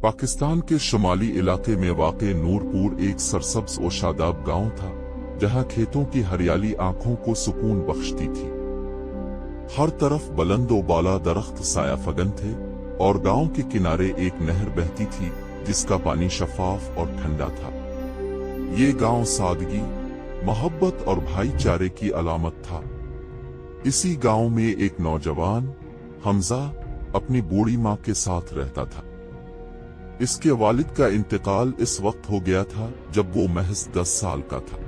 पाकिस्तान के शुमाली इलाके में वाक़े नूरपुर एक सरसब्ज और शादाब गांव था, जहां खेतों की हरियाली आंखों को सुकून बख्शती थी। हर तरफ बुलंद व बाला दरख्त साया फगन थे और गांव के किनारे एक नहर बहती थी जिसका पानी शफाफ और ठंडा था। ये गांव सादगी, मोहब्बत और भाईचारे की अलामत था। इसी गांव में एक नौजवान हमजा अपनी बूढ़ी मां के साथ रहता था। इसके वालिद का इंतकाल इस वक्त हो गया था जब वो महज 10 साल का था।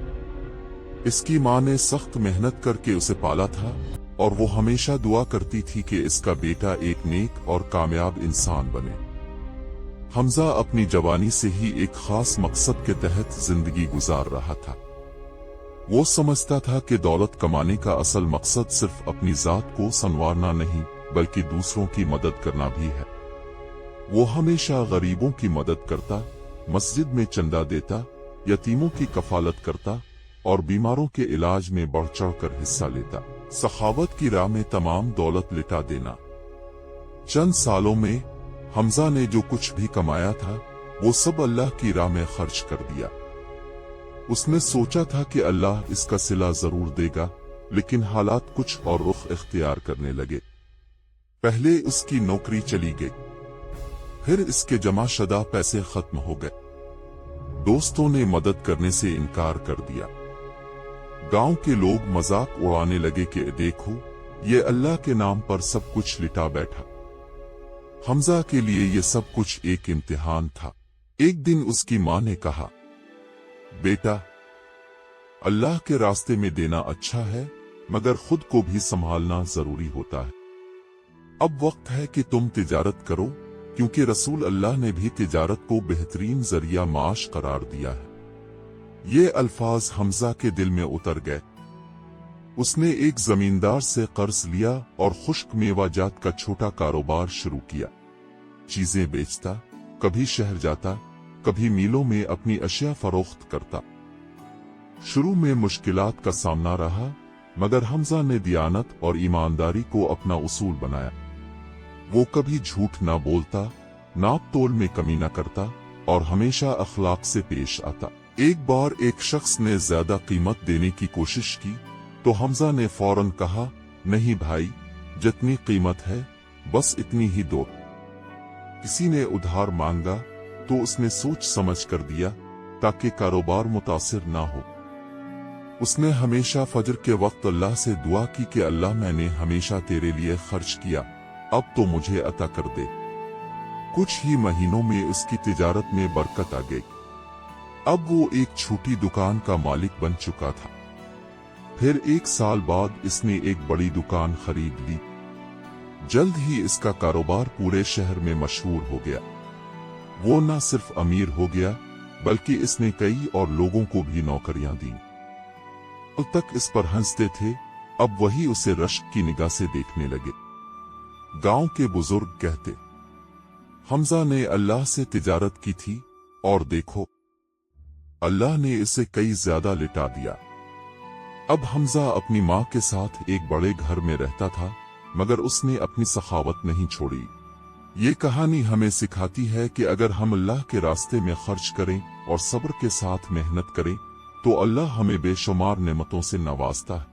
इसकी मां ने सख्त मेहनत करके उसे पाला था और वो हमेशा दुआ करती थी कि इसका बेटा एक नेक और कामयाब इंसान बने। हमजा अपनी जवानी से ही एक खास मकसद के तहत जिंदगी गुजार रहा था। वो समझता था कि दौलत कमाने का असल मकसद सिर्फ अपनी जात को संवारना नहीं बल्कि दूसरों की मदद करना भी है। वो हमेशा गरीबों की मदद करता, मस्जिद में चंदा देता, यतीमों की कफालत करता और बीमारों के इलाज में बढ़ चढ़ कर हिस्सा लेता। सखावत की राह में तमाम दौलत लिटा देना। चंद सालों में हमजा ने जो कुछ भी कमाया था वो सब अल्लाह की राह में खर्च कर दिया। उसने सोचा था कि अल्लाह इसका सिला जरूर देगा, लेकिन हालात कुछ और रुख इख्तियार करने लगे। पहले उसकी नौकरी चली गई, फिर इसके जमा शुदा पैसे खत्म हो गए। दोस्तों ने मदद करने से इनकार कर दिया। गांव के लोग मजाक उड़ाने लगे कि देखो, ये अल्लाह के नाम पर सब कुछ लिटा बैठा। हमजा के लिए ये सब कुछ एक इम्तिहान था। एक दिन उसकी मां ने कहा, बेटा, अल्लाह के रास्ते में देना अच्छा है, मगर खुद को भी संभालना जरूरी होता है। अब वक्त है कि तुम तिजारत करो, क्योंकि रसूल अल्लाह ने भी तिजारत को बेहतरीन जरिया माश करार दिया है। ये अल्फाज हमजा के दिल में उतर गए। उसने एक जमींदार से कर्ज लिया और खुश्क मेवाजात का छोटा कारोबार शुरू किया। चीजें बेचता, कभी शहर जाता, कभी मीलों में अपनी अशिया फरोख्त करता। शुरू में मुश्किलात का सामना रहा, मगर हमजा ने दियानत और ईमानदारी को अपना उसूल बनाया। वो कभी झूठ ना बोलता, नाप तोल में कमी ना करता और हमेशा अखलाक से पेश आता। एक बार एक शख्स ने ज्यादा कीमत देने की कोशिश की तो हमजा ने फौरन कहा, नहीं भाई, जितनी कीमत है बस इतनी ही दो। किसी ने उधार मांगा तो उसने सोच समझ कर दिया ताकि कारोबार मुतासिर ना हो। उसने हमेशा फजर के वक्त अल्लाह से दुआ की कि अल्लाह, मैंने हमेशा तेरे लिए खर्च किया, अब तो मुझे अता कर दे। कुछ ही महीनों में उसकी तिजारत में बरकत आ गई। अब वो एक छोटी दुकान का मालिक बन चुका था। फिर 1 साल बाद इसने एक बड़ी दुकान खरीद ली। जल्द ही इसका कारोबार पूरे शहर में मशहूर हो गया। वो न सिर्फ अमीर हो गया, बल्कि इसने कई और लोगों को भी नौकरियां दी। अब तक इस पर हंसते थे, अब वही उसे रश्क की निगाह से देखने लगे। गांव के बुजुर्ग कहते, हमजा ने अल्लाह से तिजारत की थी और देखो, अल्लाह ने इसे कई ज्यादा लिटा दिया। अब हमजा अपनी मां के साथ एक बड़े घर में रहता था, मगर उसने अपनी सखावत नहीं छोड़ी। ये कहानी हमें सिखाती है कि अगर हम अल्लाह के रास्ते में खर्च करें और सब्र के साथ मेहनत करें तो अल्लाह हमें बेशुमार नेमतों से नवाजता है।